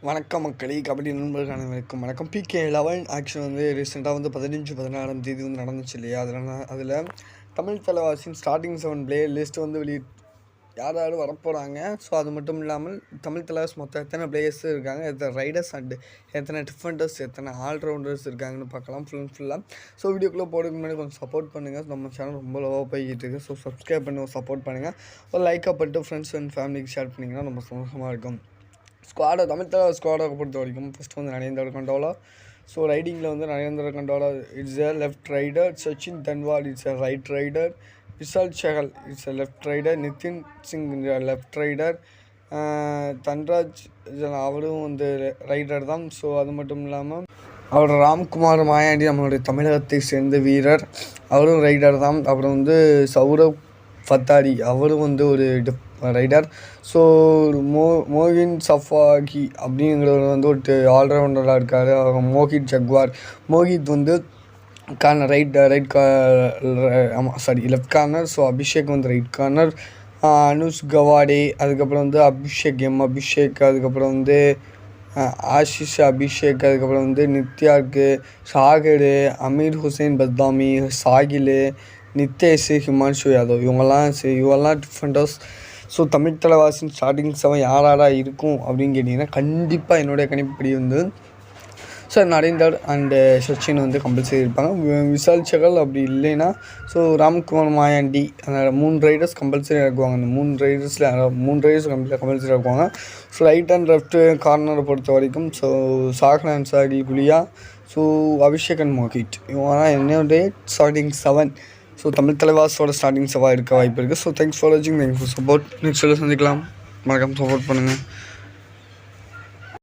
வணக்கம் மக்களே, கபடி நண்பர்கள் அனைவருக்கும் வணக்கம். PK11 ஆக்ஷன் வந்து ரீசெண்டாக வந்து 15-16 தேதி வந்து நடந்துச்சு இல்லையா? அதில் தமிழ் தலைவாசின் ஸ்டார்டிங் 7 பிளேயர் லிஸ்ட் வந்து யார் யார் வரப்போகிறாங்க. ஸோ அது மட்டும் இல்லாமல் தமிழ் தலைவாஸ் மொத்தம் எத்தனை பிளேயர்ஸ் இருக்காங்க, எத்தனை ரைடர்ஸ் அண்டு எத்தனை டிஃபெண்டர்ஸ், எத்தனை ஆல்ரவுண்டர்ஸ் இருக்காங்கன்னு பார்க்கலாம் ஃபுல்லாக. ஸோ வீடியோக்குள்ளே போகிறதுக்கு முன்னாடி கொஞ்சம் சப்போர்ட் பண்ணுங்கள். நம்ம சேனல் ரொம்ப லோவாக போய்கிட்டு இருக்குது. ஸோ சப்ஸ்கிரைப் பண்ணி சப்போர்ட் பண்ணுங்கள். ஒரு லைக்காக பண்ணிட்டு ஃப்ரெண்ட்ஸ் அண்ட் ஃபேமிலிக்கு ஷேர் பண்ணிங்கன்னா ரொம்ப சந்தோஷமாக இருக்கும். தமிழ் தலைவர் ஸ்குவாடை பொறுத்த வரைக்கும் ஃபஸ்ட்டு வந்து நரேந்திர கண்டோலா. ஸோ ரைடிங்கில் வந்து Narendra Kandola it's a left raider, Sachin Tanwar it's a right raider, Vishal Sahal it's a left raider, Nitin Singh left raider, Dhanraj அவரும் வந்து ரைடர் தான். ஸோ அது மட்டும் இல்லாமல் அவர் ராம்குமார் மாயாண்டி நம்மளுடைய தமிழகத்தை சேர்ந்த வீரர், அவரும் ரைடர் தான். அப்புறம் வந்து சௌரவ் ஃபத்தாரி அவரும் வந்து ஒரு ரைடர். ஸோ மோகின் சஃபாகி அப்படிங்கிறவர் வந்து ஒரு ஆல்ரவுண்டராக இருக்கார். மோஹித் ஜக்வார், மோஹித் வந்து லெஃப்ட் கார்னர். ஸோ அபிஷேக் வந்து ரைட் கார்னர். அனுஷ் கவாடே, அதுக்கப்புறம் வந்து அபிஷேக், அதுக்கப்புறம் வந்து ஆஷிஷ் அபிஷேக், அதுக்கப்புறம் வந்து நித்யார்க்கு, சாகர், அமீர் ஹுசைன் பத்தாமி, சாகில், நித்தேஷ், ஹிமான்ஷு யாதவ், இவங்கெல்லாம் டிஃபெண்டர்ஸ். ஸோ தமிழ் தலைவாசின் ஸ்டார்டிங் 7 யாராக இருக்கும் அப்படின்னு கேட்டிங்கன்னா, கண்டிப்பாக என்னுடைய கணிப்புப்படி வந்து சார் நரேந்தர் அண்டு சச்சின் வந்து கம்பல்சரி இருப்பாங்க. விஷால் சகல் அப்படி இல்லைன்னா ஸோ ராம்குமார் மாயாண்டி, அந்த 3 ரைடர்ஸ் கம்பல்சரி இறக்குவாங்க. அந்த 3 ரைடர்ஸ் கம்பல்சரி இறக்குவாங்க. ஸோ ரைட் அண்ட் லெஃப்ட் கார்னரை பொறுத்த வரைக்கும் so Sagar Ansari, Gulia, so Abhishek and Mohit, இவங்கலாம் என்னுடைய ஸ்டார்டிங் 7. ஸோ தமிழ் தலைவாஸோட ஸ்டார்டிங் 7 இருக்க வாய்ப்பு இருக்குது. ஸோ தேங்க்ஸ் ஃபார் வாட்சிங், தேங்க்ஸ் ஃபார் சப்போர்ட். நெக்ஸ்ட் சந்திக்கலாம். மறக்காமல் சப்போர்ட் பண்ணுங்கள்.